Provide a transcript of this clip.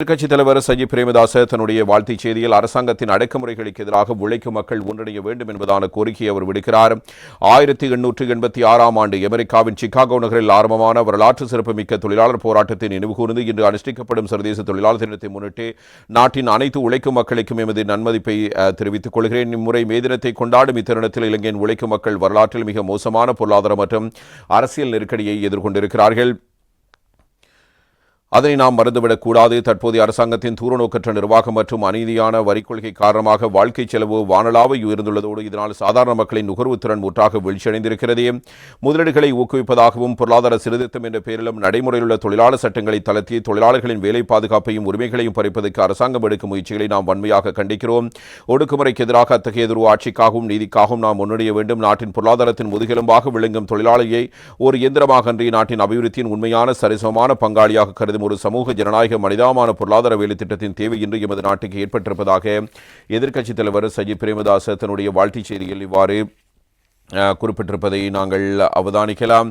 எதிர்க்கட்சித் தலைவர் சஜித் பிரேமதாச தன்னுடைய வாழ்த்துச் செய்தியில் அரசாங்கத்தின் அடக்குமுறைகளுக்கு எதிராக உழைக்கும் மக்கள் ஒன்றிணைய வேண்டும் என்பதான கோரிக்கையை அவர் விடுக்கிறார். 1886 ஆண்டு அமெரிக்காவின் சிகாகோ நகரில் ஆரம்பமான வரலாற்று சிறப்புமிக்க தொழிலாளர் போராட்டத்தை நினைவுகூர்ந்து இன்று அனுஷ்டிக்கப்படும் சர்வதேச தொழிலாளர் தினத்தை முன்னிட்டு நாட்டின் அனைத்து உழைக்கும் மக்களுக்கும் எமது நன்மதிப்பை தெரிவித்துக் கொள்கிறேன். இம்முறை மே தினத்தை கொண்டாடும் இத்தருணத்தில் இலங்கையின் உழைக்கும் மக்கள் வரலாற்றில் மிக மோசமான பொருளாதார மற்றும் அரசியல் நெருக்கடியை எதிர்கொண்டிருக்கிறார்கள். அதனை நாம் மறந்துவிடக்கூடாது. தற்போதைய அரசாங்கத்தின் தூரநோக்கற்ற நிர்வாகம் மற்றும் அநீதியான வரிக் கொள்கை காரணமாக வாழ்க்கை செலவு வானளாவை உயர்ந்துள்ளதோடு இதனால் சாதாரண மக்களின் நுகர்வு திறன் முற்றாக வீழ்ச்சியடைந்திருக்கிறது. முதலீடுகளை ஊக்குவிப்பதாகவும் பொருளாதார சீர்திருத்தம் என்ற பெயரிலும் நடைமுறையில் உள்ள தொழிலாளர் சட்டங்களை தளர்த்தி தொழிலாளர்களின் வேலை பாதுகாப்பையும் உரிமைகளையும் பறிப்பதற்கு அரசாங்கம் எடுக்கும் முயற்சிகளை நாம் வன்மையாக கண்டிக்கிறோம். ஒடுக்குமுறைக்கு எதிராக அத்தகைய எதிர்வு ஆட்சிக்காகவும் நீதிக்காகவும் நாம் முன்னெடிய வேண்டும். நாட்டின் பொருளாதாரத்தின் முதுகெலும்பாக விளங்கும் தொழிலாளியை ஒரு இயந்திரமாக அன்றி நாட்டின் அபிவிருத்தியின் உண்மையான சரிசமமான பங்காளியாக கருதும் ஒரு சமூக ஜனநாயக மனிதாமான பொருளாதார வேலை திட்டத்தின் தேவை இன்று எமது நாட்டுக்கு ஏற்பட்டிருப்பதாக எதிர்க்கட்சித் தலைவர் சஜித் பிரேமதாச தன்னுடைய வாழ்த்துச் செய்தியில் இவ்வாறு குறிப்பிட்டிருப்பதை நாங்கள் அவதானிக்கலாம்.